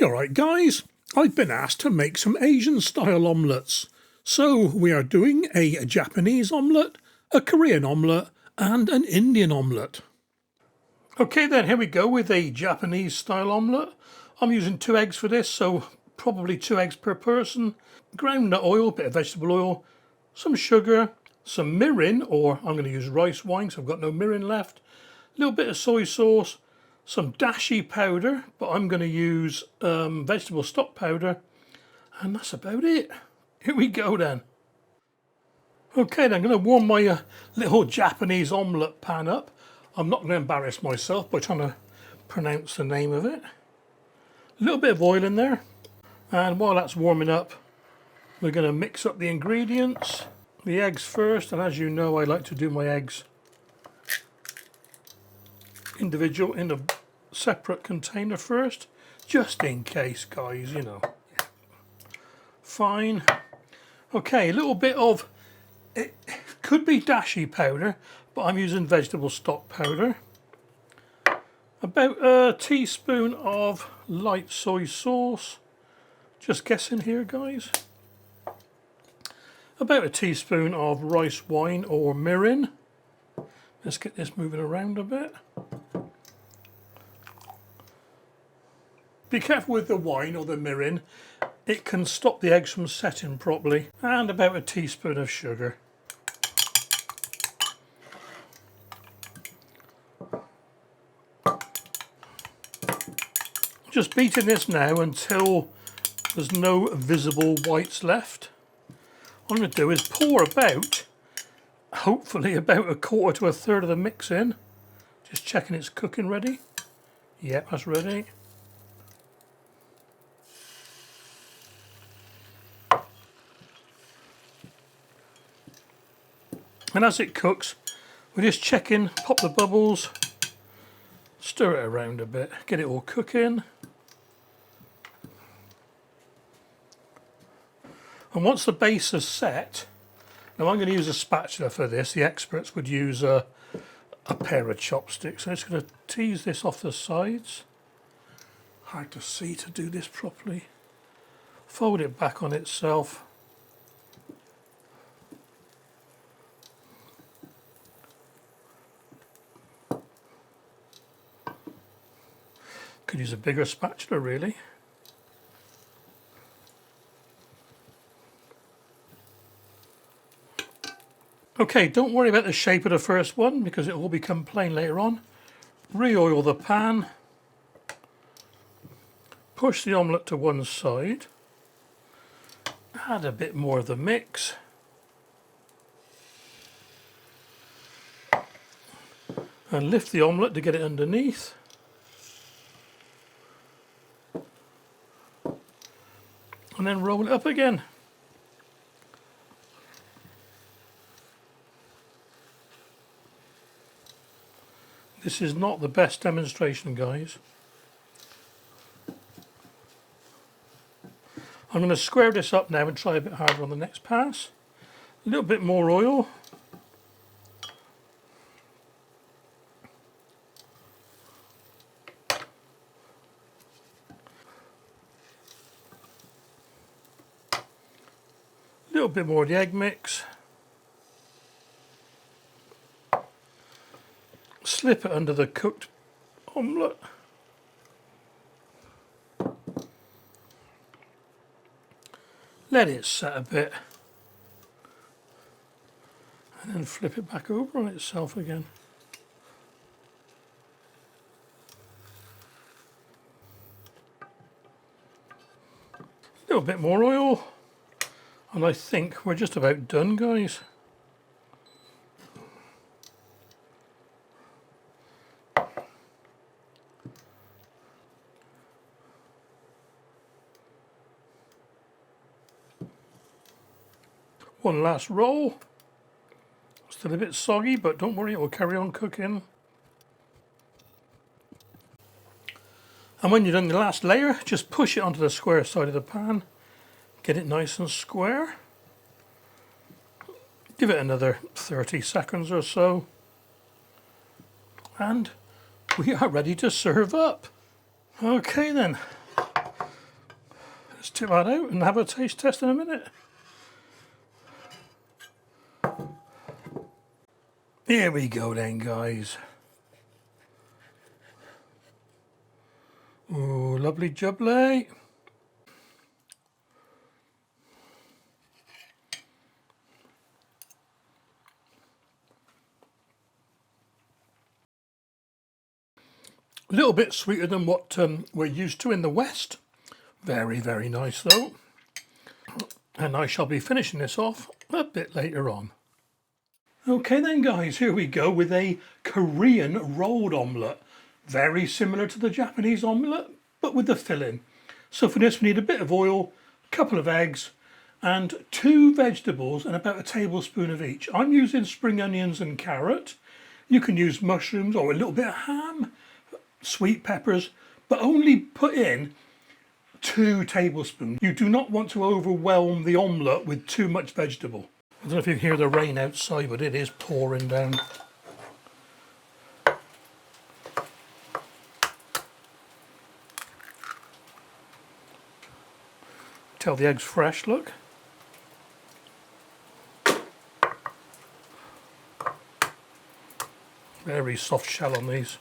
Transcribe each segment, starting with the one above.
Alright guys, I've been asked to make some Asian style omelettes. So we are doing a Japanese omelette, a Korean omelette and an Indian omelette. Okay then, here we go with a Japanese style omelette. I'm using 2 eggs for this, so probably 2 eggs per person. Groundnut oil, bit of vegetable oil, some sugar, some mirin, or I'm going to use rice wine so I've got no mirin left. A little bit of soy sauce, some dashi powder, but I'm going to use vegetable stock powder, and that's about it. Here we go then. Okay then, I'm going to warm my little Japanese omelette pan up. I'm not going to embarrass myself by trying to pronounce the name of it. A little bit of oil in there, and while that's warming up, we're going to mix up the ingredients. The eggs first, and as you know, I like to do my eggs individual in a separate container first, just in case, guys, you know. Fine. Okay, a little bit of, it could be dashi powder, but I'm using vegetable stock powder. About a teaspoon of light soy sauce, just guessing here guys. About a teaspoon of rice wine or mirin. Let's get this moving around a bit. Be careful with the wine or the mirin, it can stop the eggs from setting properly. And about a teaspoon of sugar. Just beating this now until there's no visible whites left. What I'm going to do is pour about, hopefully about a quarter to a third of the mix in. Just checking it's cooking ready. Yep, that's ready. And as it cooks, we're just checking, pop the bubbles, stir it around a bit, get it all cooking. And once the base is set, now I'm going to use a spatula for this. The experts would use a pair of chopsticks. So I'm just going to tease this off the sides. Hard to see to do this properly. Fold it back on itself. Could use a bigger spatula really. Okay, don't worry about the shape of the first one because it will become plain later on. Re-oil the pan. Push the omelette to one side. Add a bit more of the mix. And lift the omelette to get it underneath. And then roll it up again. This is not the best demonstration, guys. I'm going to square this up now and try a bit harder on the next pass. A little bit more oil. A little bit more of the egg mix. Slip it under the cooked omelette. Let it set a bit. And then flip it back over on itself again. A little bit more oil. And I think we're just about done, guys. One last roll. Still a bit soggy, but don't worry, it will carry on cooking. And when you've done the last layer, just push it onto the square side of the pan. Get it nice and square. Give it another 30 seconds or so. And we are ready to serve up. Okay then. Let's tip that out and have a taste test in a minute. Here we go then, guys. Oh, lovely jubbly. A little bit sweeter than what we're used to in the West. Very, very nice though. And I shall be finishing this off a bit later on. Okay then guys, here we go with a Korean rolled omelette. Very similar to the Japanese omelette, but with the filling. So for this we need a bit of oil, a couple of eggs, and 2 vegetables and about a tablespoon of each. I'm using spring onions and carrot. You can use mushrooms or a little bit of ham, sweet peppers, but only put in 2 tablespoons. You do not want to overwhelm the omelette with too much vegetable. I don't know if you can hear the rain outside, but it is pouring down. Tell the egg's fresh, look. Very soft shell on these.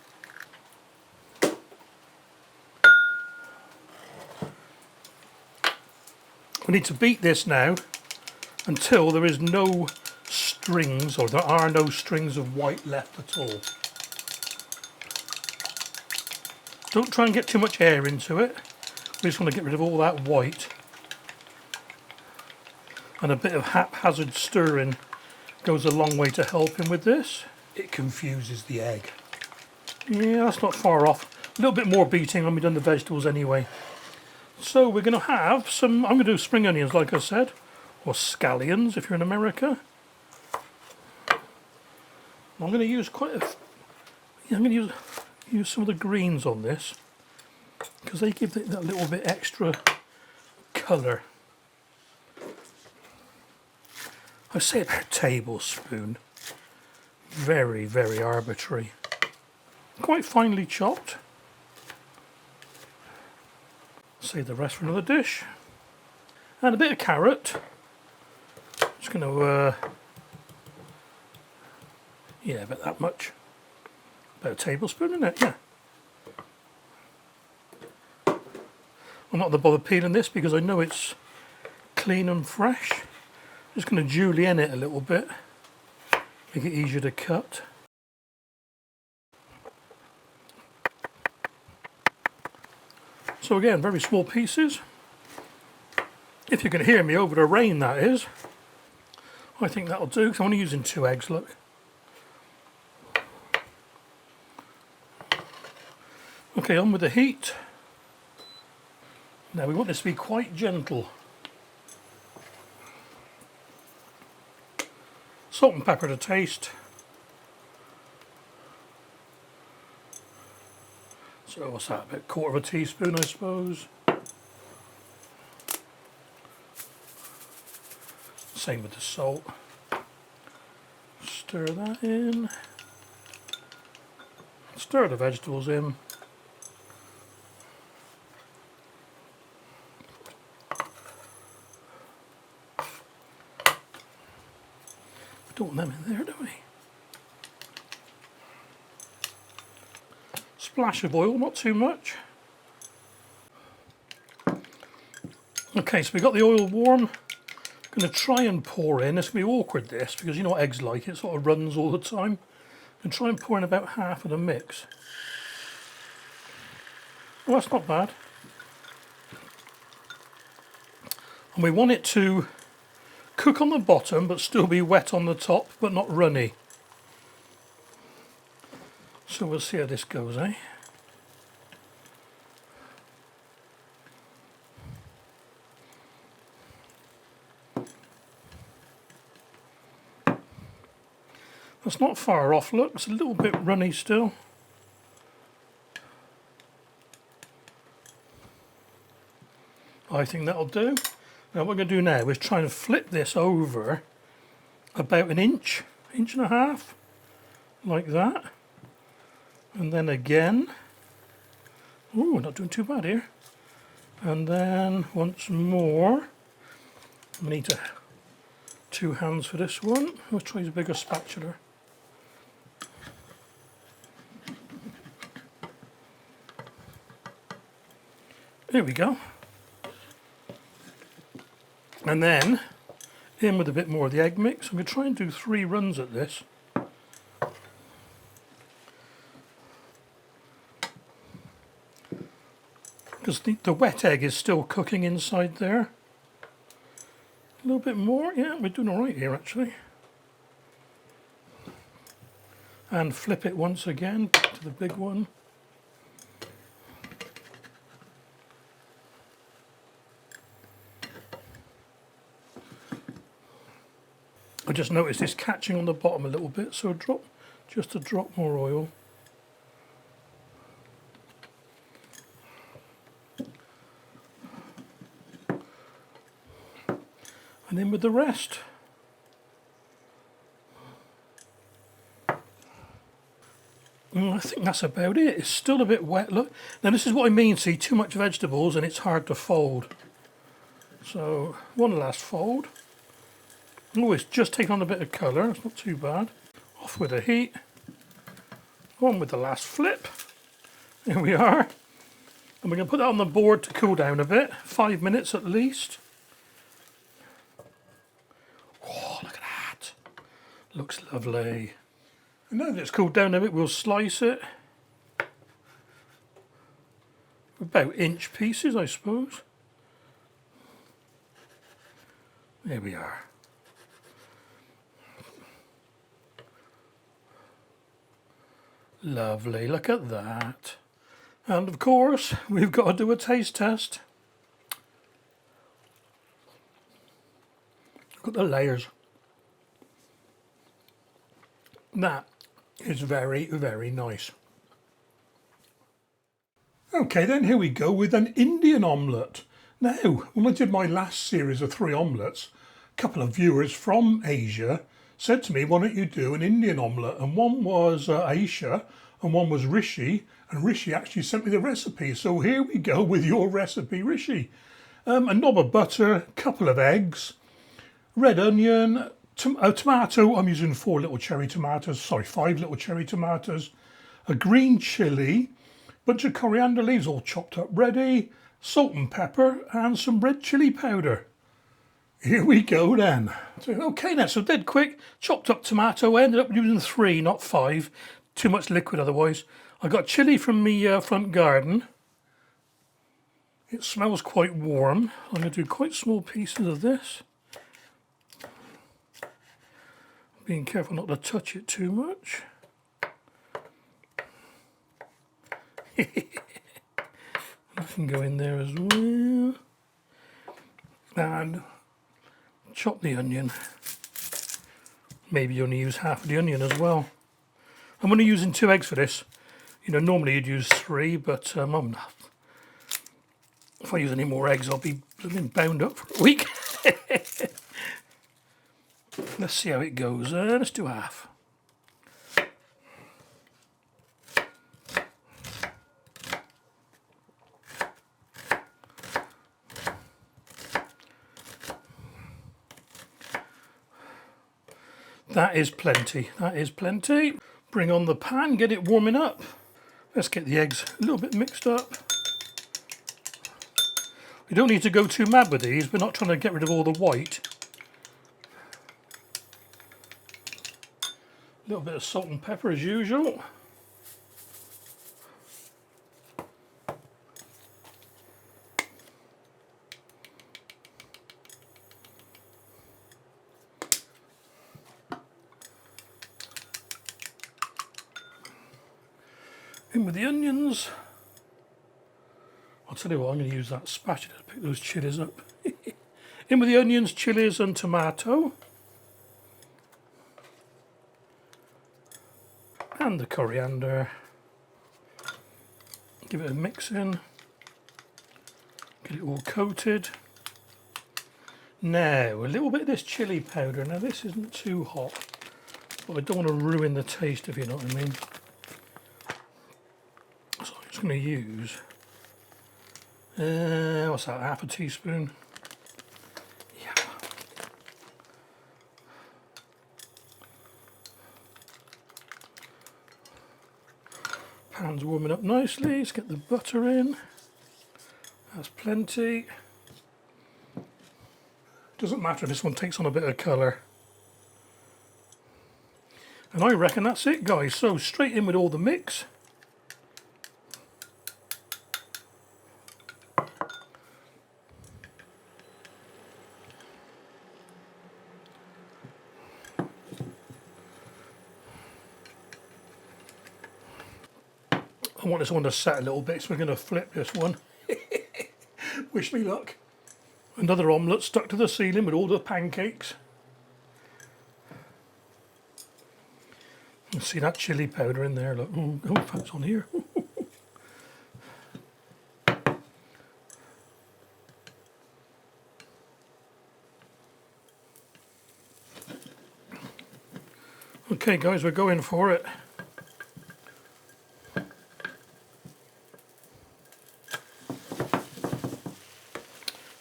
We need to beat this now until there is no strings, or there are no strings of white left at all. Don't try and get too much air into it. We just want to get rid of all that white. And a bit of haphazard stirring goes a long way to helping with this. It confuses the egg. Yeah, that's not far off. A little bit more beating when we've done the vegetables anyway. So we're going to have some, I'm going to do spring onions like I said, or scallions if you're in America. I'm going to use I'm going to use some of the greens on this because they give it that little bit extra colour. I say about a tablespoon. Very, very arbitrary. Quite finely chopped. Save the rest for another dish. And a bit of carrot. Just going to, yeah, about that much. About a tablespoon, isn't it? Yeah. I'm not going to bother peeling this because I know it's clean and fresh. Just going to julienne it a little bit. Make it easier to cut. So again, very small pieces. If you can hear me over the rain, that is. I think that'll do, because I'm only using 2 eggs, look. Okay, on with the heat. Now we want this to be quite gentle. Salt and pepper to taste. So what's that, about 1/4 teaspoon I suppose. Same with the salt. Stir that in. Stir the vegetables in. We don't want them in there, do we? Splash of oil, not too much. Okay, so we got the oil warm. I'm going to try and pour in. It's going to be awkward this, because you know what eggs like, it sort of runs all the time. And try and pour in about half of the mix. Oh, that's not bad. And we want it to cook on the bottom but still be wet on the top, but not runny. So we'll see how this goes, eh? That's not far off, look, it's a little bit runny still. I think that'll do. Now what we're going to do now is try and flip this over about an inch and a half, like that. And then again, ooh, we're not doing too bad here. And then once more, I need 2 hands for this one. Let's try a bigger spatula. There we go. And then in with a bit more of the egg mix. I'm going to try and do 3 runs at this. Because the wet egg is still cooking inside there. A little bit more, yeah, we're doing all right here actually. And flip it once again to the big one. I just noticed it's catching on the bottom a little bit, so just a drop more oil. And in with the rest. I think that's about it. It's still a bit wet, look. Now this is what I mean, see, too much vegetables and it's hard to fold. So, one last fold. Oh, it's just taken on a bit of colour, it's not too bad. Off with the heat. On with the last flip. There we are. And we're going to put that on the board to cool down a bit, 5 minutes at least. Oh, look at that. Looks lovely. And now that it's cooled down a bit, we'll slice it. About inch pieces, I suppose. There we are. Lovely, look at that. And of course, we've got to do a taste test. Look at the layers. That is very, very nice. Okay, then here we go with an Indian omelette. Now, when I did my last series of 3 omelettes, a couple of viewers from Asia said to me, why don't you do an Indian omelette? And one was Aisha and one was Rishi, and Rishi actually sent me the recipe. So here we go with your recipe, Rishi. A knob of butter, a couple of eggs, red onion, a tomato. I'm using 5 little cherry tomatoes, a green chilli, bunch of coriander leaves all chopped up ready, salt and pepper, and some red chilli powder. Here we go then. So, okay then, so dead quick, chopped up tomato. I ended up using 3, not 5. Too much liquid otherwise. I got chilli from my front garden. It smells quite warm. I'm going to do quite small pieces of this. Being careful not to touch it too much. I can go in there as well. And chop the onion. Maybe only use half of the onion as well. I'm only using 2 eggs for this. You know, normally you'd use 3, but I'm not. If I use any more eggs, I'll be bound up for a week. Let's see how it goes. Let's do half. That is plenty. That is plenty. Bring on the pan, get it warming up. Let's get the eggs a little bit mixed up. We don't need to go too mad with these. We're not trying to get rid of all the white. A little bit of salt and pepper as usual. In with the onions. I'll tell you what, I'm going to use that spatula to pick those chilies up. In with the onions, chilies and tomato. And the coriander. Give it a mix in. Get it all coated. Now, a little bit of this chili powder. Now this isn't too hot, but I don't want to ruin the taste, if you know what I mean. So I'm just going to use What's that, half a teaspoon? Yeah. Pan's warming up nicely. Let's get the butter in. That's plenty. Doesn't matter if this one takes on a bit of colour. And I reckon that's it, guys. So straight in with all the mix. I want this one to set a little bit, so we're going to flip this one. Wish me luck. Another omelette stuck to the ceiling with all the pancakes. You see that chilli powder in there? Look, oh, that's on here. Okay, guys, we're going for it.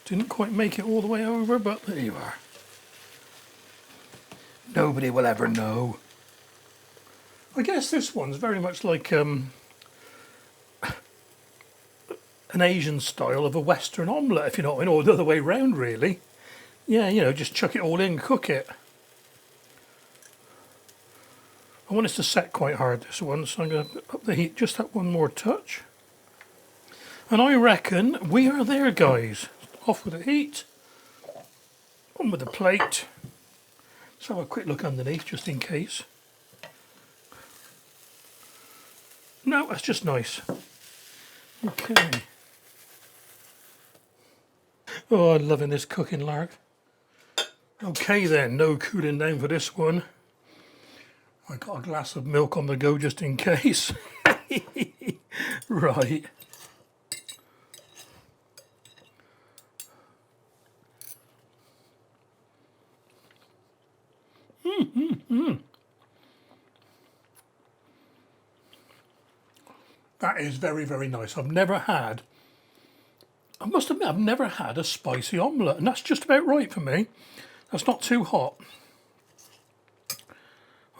Didn't quite make it all the way over, but there you are. Nobody will ever know. I guess this one's very much like an Asian style of a Western omelette, if you know what I mean, or the other way round, really. Yeah, you know, just chuck it all in, cook it. I want this to set quite hard, this one, so I'm going to up the heat just that one more touch. And I reckon we are there, guys. Off with the heat, on with the plate. Let's have a quick look underneath just in case. No, that's just nice. Okay. Oh, I'm loving this cooking lark. Okay then, no cooling down for this one. I got a glass of milk on the go just in case. Right. That is very, very nice. I must admit, I've never had a spicy omelette, and that's just about right for me. That's not too hot.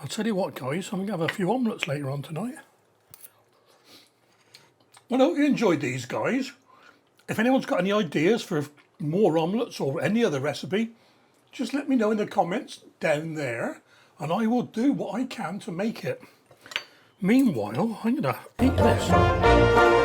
I'll tell you what, guys, I'm going to have a few omelettes later on tonight. Well, I hope you enjoyed these, guys. If anyone's got any ideas for more omelettes or any other recipe, just let me know in the comments down there, and I will do what I can to make it. Meanwhile, I'm going to eat this.